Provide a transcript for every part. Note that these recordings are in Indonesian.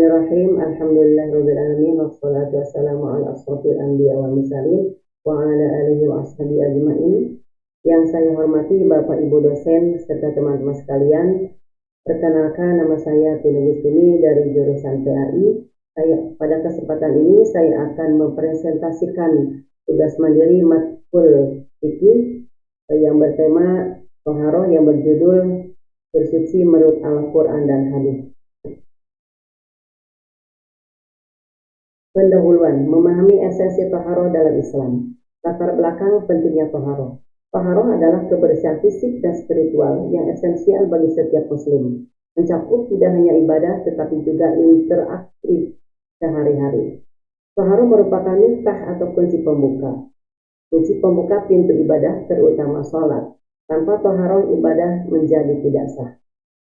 Bismillahirrahmanirrahim. Alhamdulillahirabbil alamin wassalatu wassalamu ala asrofil anbiya wal mursalin wa ala alihi wa ashabihi ajmain. Yang saya hormati Bapak Ibu dosen serta teman-teman sekalian, perkenalkan nama saya Tini Gustini dari jurusan PAI. Pada kesempatan ini saya akan mempresentasikan tugas mandiri matkul fikih yang bertema Toharoh yang berjudul bersuci menurut Al-Quran dan Hadis. Pendahuluan, memahami esensi toharoh dalam Islam. Latar belakang pentingnya toharoh. Toharoh adalah kebersihan fisik dan spiritual yang esensial bagi setiap muslim. Mencakup tidak hanya ibadah tetapi juga interaktif sehari-hari. Toharoh merupakan miftah atau kunci pembuka. Kunci pembuka pintu ibadah terutama sholat. Tanpa toharoh ibadah menjadi tidak sah.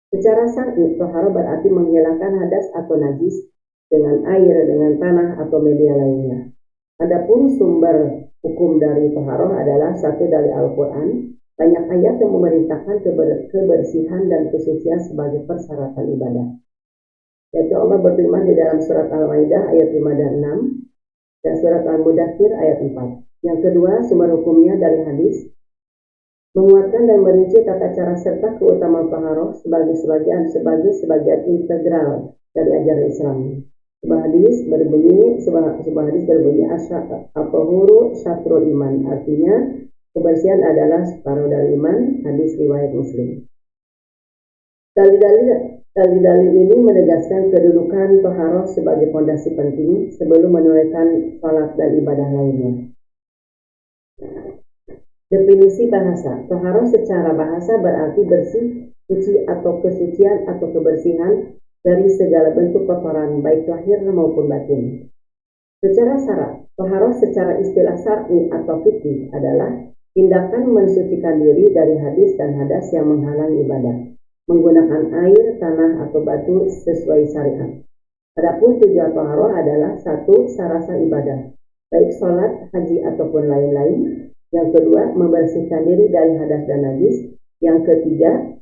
Secara syar'i, toharoh berarti menghilangkan hadas atau najis dengan air, dengan tanah atau media lainnya. Adapun sumber hukum dari toharoh adalah satu dari Al-Quran. Banyak ayat yang memerintahkan kebersihan dan kesucian sebagai persyaratan ibadah. Yaitu Allah berfirman di dalam surat Al-Maidah ayat 5 dan 6 dan surat Al-Mudaththir ayat 4. Yang kedua, sumber hukumnya dari hadis menguatkan dan merinci tata cara serta keutamaan toharoh sebagai sebagian integral dari ajaran Islam. Sebuah hadis berbunyi at-tahuru syatrul iman, artinya kebersihan adalah separuh dari iman. Hadis riwayat Muslim. Dalil-dalil ini menegaskan kedudukan toharoh sebagai fondasi penting sebelum menunaikan salat dan ibadah lainnya. Definisi bahasa. Toharoh secara bahasa berarti bersih, suci atau kesucian atau kebersihan dari segala bentuk kotoran baik lahir maupun batin. Secara syarat, toharoh secara istilah syar'i atau fikih adalah tindakan mensucikan diri dari hadis dan hadas yang menghalang ibadah, menggunakan air, tanah atau batu sesuai syariat. Adapun tujuan toharoh adalah satu, sarasa ibadah, baik sholat, haji ataupun lain-lain. Yang kedua, membersihkan diri dari hadas dan najis. Yang ketiga,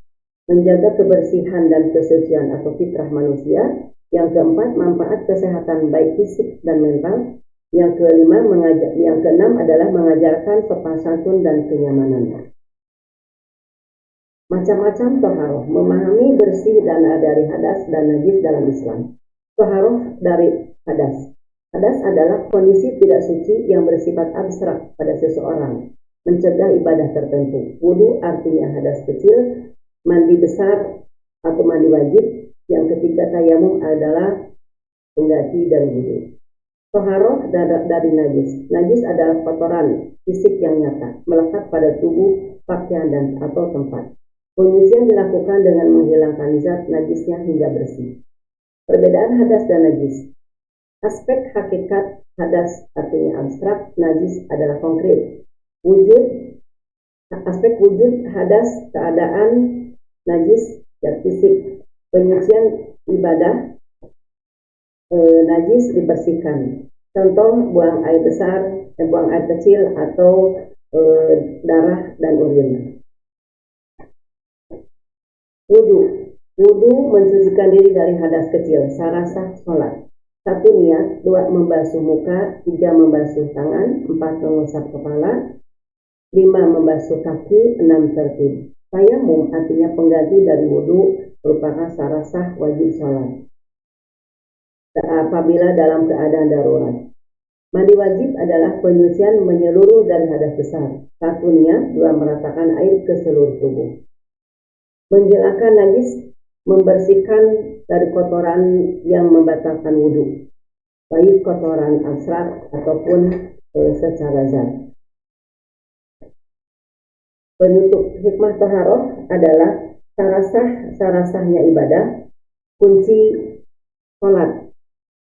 menjaga kebersihan dan kesucian atau fitrah manusia. Yang keempat, manfaat kesehatan baik fisik dan mental. Yang keenam adalah mengajarkan sopan santun dan kenyamanan. Macam-macam toharoh, memahami bersih dan dari hadas dan najis dalam Islam. Toharoh dari hadas. Hadas adalah kondisi tidak suci yang bersifat abstrak pada seseorang, mencegah ibadah tertentu. Wudu artinya hadas kecil, mandi besar atau mandi wajib. Yang ketiga, tayamum adalah pengganti dan wudu. Toharoh dari najis. Najis adalah kotoran fisik yang nyata, melekat pada tubuh, pakaian dan atau tempat. Penyucian dilakukan dengan menghilangkan zat najisnya hingga bersih. Perbedaan hadas dan najis. Aspek hakikat hadas artinya abstrak, najis adalah konkret. Aspek wujud hadas, keadaan najis dan fisik. Penyucian ibadah, najis dibersihkan. Contoh, buang air besar, buang air kecil atau darah dan urin. Wudu mensucikan diri dari hadas kecil. Sarasa sholat. 1. Niat. 2. Membasuh muka. 3. Membasuh tangan. 4. Mengusap kepala. 5. Membasuh kaki. 6. Tertib. Tayamum artinya pengganti dari wudu, merupakan sarasah wajib sholat apabila dalam keadaan darurat. Mandi wajib adalah penyucian menyeluruh dari hadas besar. 1. Niat. 2. Meratakan air ke seluruh tubuh. Menghilangkan najis, membersihkan dari kotoran yang membatalkan wudu, baik kotoran abstrak ataupun secara zat. Penutup hikmah toharoh adalah sarasahnya ibadah, kunci sholat.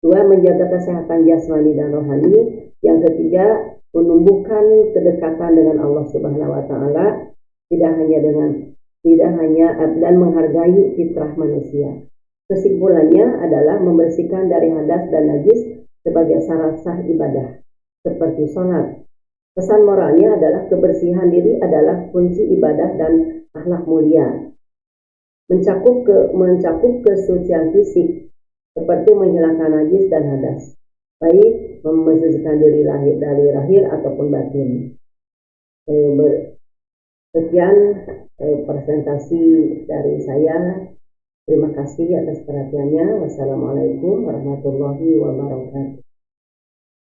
2. Menjaga kesehatan jasmani dan rohani. Yang ketiga, menumbuhkan kedekatan dengan Allah Subhanahu wa Ta'ala, tidak hanya dan menghargai fitrah manusia. Kesimpulannya adalah membersihkan dari hadas dan najis sebagai sarasah ibadah, seperti sholat. Pesan moralnya adalah kebersihan diri adalah kunci ibadah dan akhlak mulia. Mencakup kesucian fisik, seperti menghilangkan najis dan hadas, baik membersihkan diri dari lahir ataupun batin. Sekian presentasi dari saya. Terima kasih atas perhatiannya. Wassalamualaikum warahmatullahi wabarakatuh.